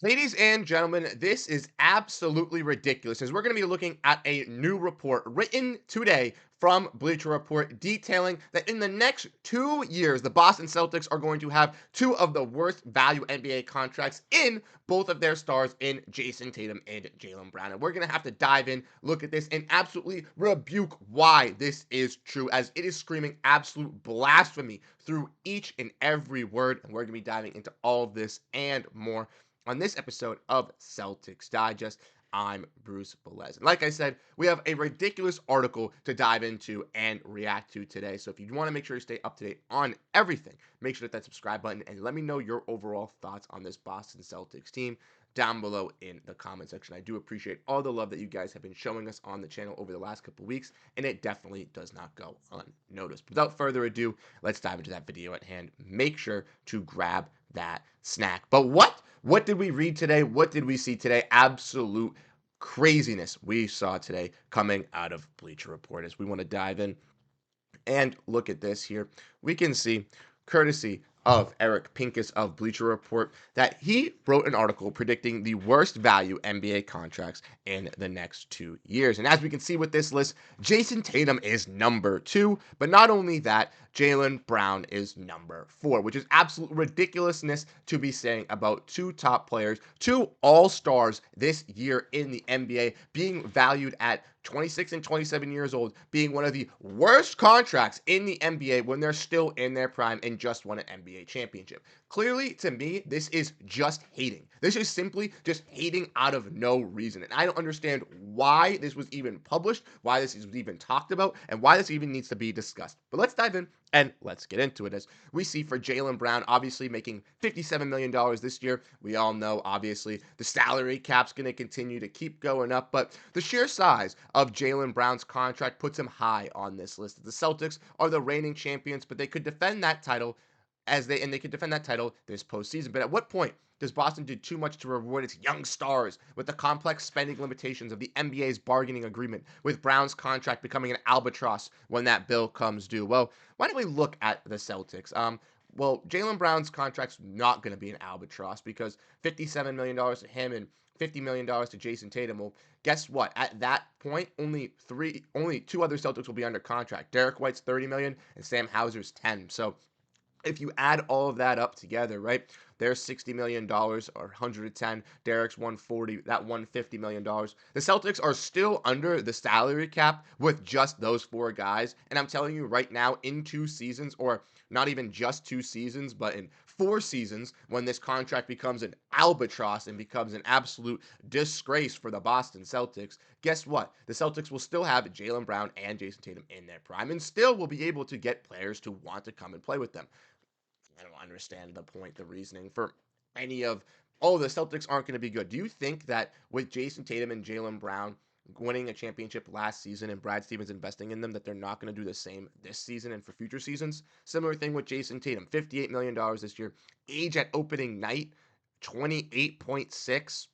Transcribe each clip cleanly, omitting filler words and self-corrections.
Ladies and gentlemen, this is absolutely ridiculous as we're going to be looking at a new report written today from Bleacher Report detailing that in the next 2 years, the Boston Celtics are going to have two of the worst value NBA contracts in both of their stars in Jayson Tatum and Jaylen Brown. And we're going to have to dive in, look at this, and absolutely rebuke why this is true, as it is screaming absolute blasphemy through each and every word. And we're going to be diving into all of this and more on this episode of Celtics Digest. I'm Bruce Veliz. And like I said, we have a ridiculous article to dive into and react to today. So if you want to make sure you stay up to date on everything, make sure to hit that subscribe button and let me know your overall thoughts on this Boston Celtics team down below in the comment section. I do appreciate all the love that you guys have been showing us on the channel over the last couple weeks, and it definitely does not go unnoticed. Without further ado, let's dive into that video at hand. Make sure to grab that snack. But what did we read today? What did we see today? Absolute craziness we saw today coming out of Bleacher Report. As we want to dive in and look at this here, we can see, courtesy of Eric Pincus of Bleacher Report, that he wrote an article predicting the worst value NBA contracts in the next 2 years. And as we can see with this list, Jayson Tatum is number 2, but not only that, Jaylen Brown is number 4, which is absolute ridiculousness to be saying about two top players, two all-stars this year in the NBA, being valued at 26 and 27 years old, being one of the worst contracts in the NBA when they're still in their prime and just won an NBA championship. Clearly, to me, this is just hating. This is simply just hating out of no reason. And I don't understand why this was even published, why this was even talked about, and why this even needs to be discussed. But let's dive in and let's get into it. As we see for Jaylen Brown, obviously making $57 million this year. We all know, obviously, the salary cap's going to continue to keep going up, but the sheer size of Jaylen Brown's contract puts him high on this list. The Celtics are the reigning champions, but they could defend that title they could defend that title this postseason. But at what point does Boston do too much to reward its young stars with the complex spending limitations of the NBA's bargaining agreement, with Brown's contract becoming an albatross when that bill comes due? Well, why don't we look at the Celtics? Well, Jaylen Brown's contract's not going to be an albatross because $57 million to him and $50 million to Jayson Tatum. Well, guess what? At that point, only two other Celtics will be under contract. Derrick White's $30 million and Sam Hauser's 10. So if you add all of that up together, right, there's $60 million or 110. Derek's 140, that $150 million. The Celtics are still under the salary cap with just those four guys. And I'm telling you right now, in 2 seasons, or not even just 2 seasons, but in 4 seasons, when this contract becomes an albatross and becomes an absolute disgrace for the Boston Celtics, guess what? The Celtics will still have Jaylen Brown and Jayson Tatum in their prime and still will be able to get players to want to come and play with them. I don't understand the point, the reasoning for any of, oh, the Celtics aren't going to be good. Do you think that with Jayson Tatum and Jaylen Brown winning a championship last season and Brad Stevens investing in them, that they're not going to do the same this season and for future seasons? Similar thing with Jayson Tatum, $58 million this year. Age at opening night, 28.6.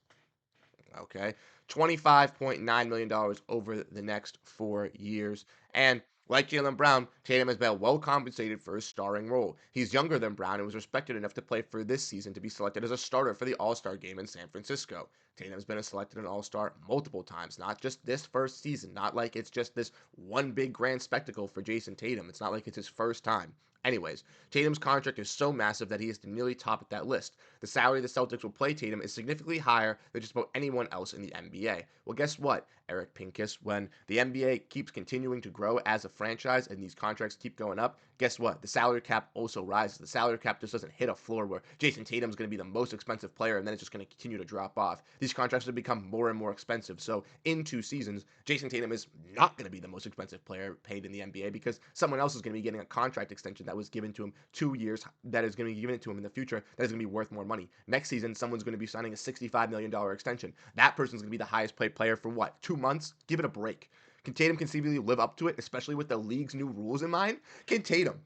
Okay. $25.9 million over the next 4 years. And like Jaylen Brown, Tatum has been well compensated for his starring role. He's younger than Brown and was respected enough to play for this season to be selected as a starter for the All-Star game in San Francisco. Tatum has been selected an All-Star multiple times, not just this first season, not like it's just this one big grand spectacle for Jayson Tatum. It's not like it's his first time. Anyways, Tatum's contract is so massive that he is to nearly top at that list. The salary the Celtics will play Tatum is significantly higher than just about anyone else in the NBA. Well, guess what, Eric Pincus? When the NBA keeps continuing to grow as a franchise and these contracts keep going up, guess what? The salary cap also rises. The salary cap just doesn't hit a floor where Jayson Tatum is going to be the most expensive player and then it's just going to continue to drop off. These contracts have become more and more expensive. So in 2 seasons, Jayson Tatum is not going to be the most expensive player paid in the NBA because someone else is going to be getting a contract extension that was given to him 2 years, that is going to be given to him in the future, that is going to be worth more money. Next season, someone's going to be signing a $65 million extension. That person's going to be the highest paid player for what? 2 months? Give it a break. Can Tatum conceivably live up to it, especially with the league's new rules in mind? Can Tatum,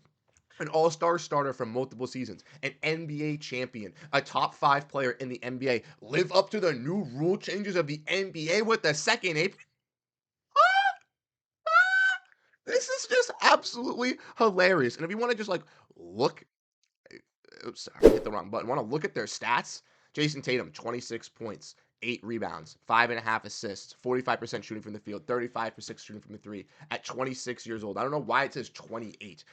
an all-star starter for multiple seasons, an NBA champion, a top 5 player in the NBA, live up to the new rule changes of the NBA with the second ape? This is just absolutely hilarious. And if you want to just like look, oops, sorry, I hit the wrong button. Want to look at their stats? Jayson Tatum, 26 points, 8 rebounds, 5.5 assists, 45% shooting from the field, 35% shooting from the three at 26 years old. I don't know why it says 28.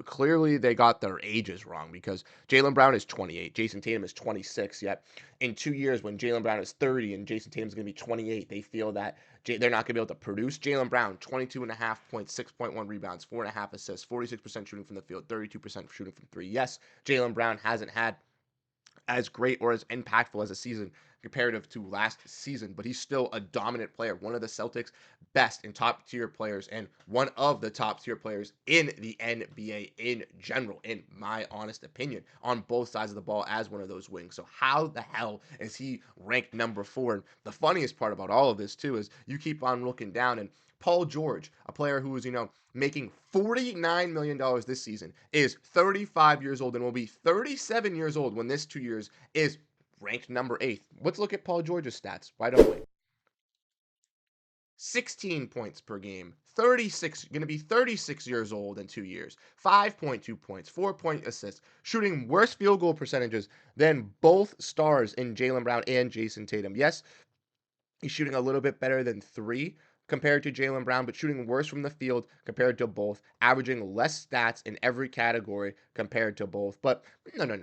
Clearly, they got their ages wrong because Jaylen Brown is 28, Jayson Tatum is 26. Yet in 2 years, when Jaylen Brown is 30 and Jayson Tatum is going to be 28, they feel that they're not going to be able to produce. Jaylen Brown, 22.5 points, 6.1 rebounds, 4.5 assists, 46% shooting from the field, 32% shooting from three. Yes, Jaylen Brown hasn't had as great or as impactful as a season comparative to last season, but he's still a dominant player, one of the Celtics' best and top tier players, and one of the top tier players in the NBA in general, in my honest opinion, on both sides of the ball as one of those wings. So how the hell is he ranked number 4? And the funniest part about all of this too is you keep on looking down and Paul George, a player who is, making $49 million this season, is 35 years old and will be 37 years old when this 2 years is ranked number 8th. Let's look at Paul George's stats. Why don't we? 16 points per game, 36, going to be 36 years old in 2 years, 5.2 points, 4 point assists, shooting worse field goal percentages than both stars in Jaylen Brown and Jayson Tatum. Yes, he's shooting a little bit better than three compared to Jaylen Brown, but shooting worse from the field compared to both, averaging less stats in every category compared to both. But no.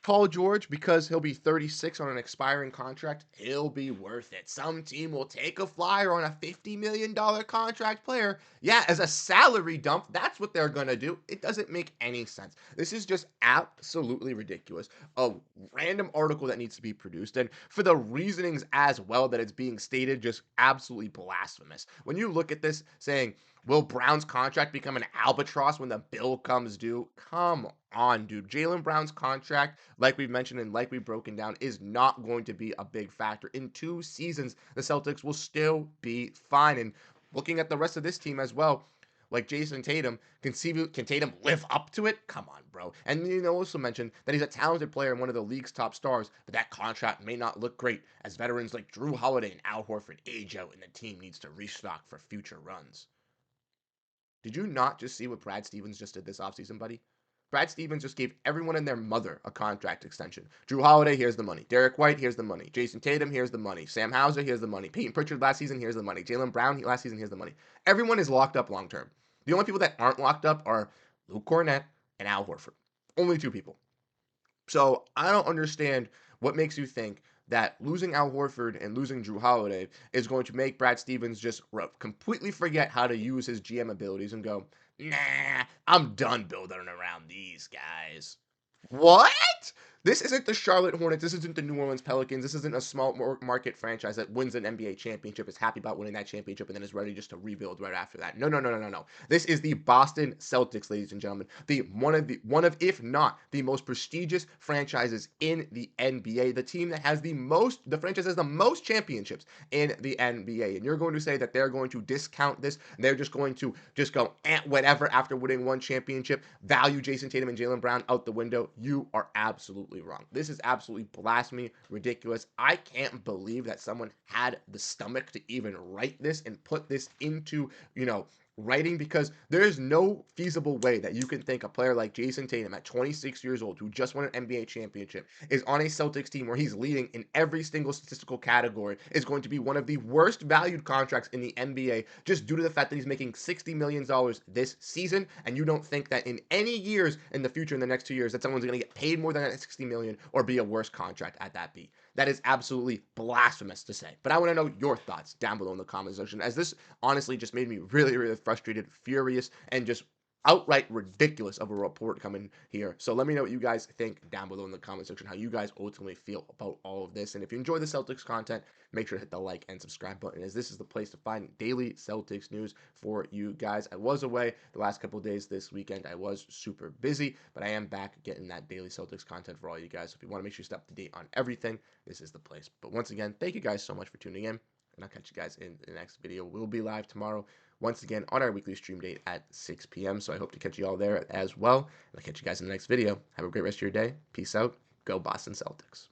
Paul George, because he'll be 36 on an expiring contract, he'll be worth it. Some team will take a flyer on a $50 million contract player. Yeah, as a salary dump, that's what they're going to do. It doesn't make any sense. This is just absolutely ridiculous. A random article that needs to be produced. And for the reasonings as well that it's being stated, just absolutely blasphemous. When you look at this saying, will Brown's contract become an albatross when the bill comes due? Come on, dude. Jaylen Brown's contract, like we've mentioned and like we've broken down, is not going to be a big factor. In 2 seasons, the Celtics will still be fine. And looking at the rest of this team as well, like Jayson Tatum, can Tatum live up to it? Come on, bro. And also mention that he's a talented player and one of the league's top stars, but that contract may not look great as veterans like Jrue Holiday and Al Horford age out and the team needs to restock for future runs. Did you not just see what Brad Stevens just did this offseason, buddy? Brad Stevens just gave everyone and their mother a contract extension. Jrue Holiday, here's the money. Derrick White, here's the money. Jayson Tatum, here's the money. Sam Hauser, here's the money. Peyton Pritchard last season, here's the money. Jaylen Brown last season, here's the money. Everyone is locked up long term. The only people that aren't locked up are Luke Cornett and Al Horford. Only 2 people. So I don't understand what makes you think that losing Al Horford and losing Jrue Holiday is going to make Brad Stevens just completely forget how to use his GM abilities and go, nah, I'm done building around these guys. What? This isn't the Charlotte Hornets. This isn't the New Orleans Pelicans. This isn't a small market franchise that wins an NBA championship, is happy about winning that championship, and then is ready just to rebuild right after that. No. This is the Boston Celtics, ladies and gentlemen. One of, if not the most prestigious franchises in the NBA. The team that has the franchise has the most championships in the NBA. And you're going to say that they're going to discount this. And they're just going to just go whatever after winning one championship, value Jayson Tatum and Jaylen Brown out the window. You are absolutely wrong. This is absolutely blasphemy, ridiculous. I can't believe that someone had the stomach to even write this and put this into, writing, because there is no feasible way that you can think a player like Jayson Tatum at 26 years old, who just won an NBA championship, is on a Celtics team where he's leading in every single statistical category, is going to be one of the worst valued contracts in the NBA just due to the fact that he's making $60 million this season, and you don't think that in any years in the future, in the next 2 years, that someone's going to get paid more than that $60 million or be a worse contract at that be. That is absolutely blasphemous to say. But I want to know your thoughts down below in the comment section, as this honestly just made me really, really frustrated, furious, and just outright ridiculous of a report coming here. So let me know what you guys think down below in the comment section, how you guys ultimately feel about all of this. And if you enjoy the Celtics content, make sure to hit the like and subscribe button, as this is the place to find daily Celtics news for you guys. I was away the last couple of days this weekend. I was super busy, but I am back getting that daily Celtics content for all you guys. So if you want to make sure you stay up to date on everything, this is the place. But once again, thank you guys so much for tuning in, and I'll catch you guys in the next video. We'll be live tomorrow, once again, on our weekly stream date at 6 p.m. So I hope to catch you all there as well. And I'll catch you guys in the next video. Have a great rest of your day. Peace out. Go Boston Celtics.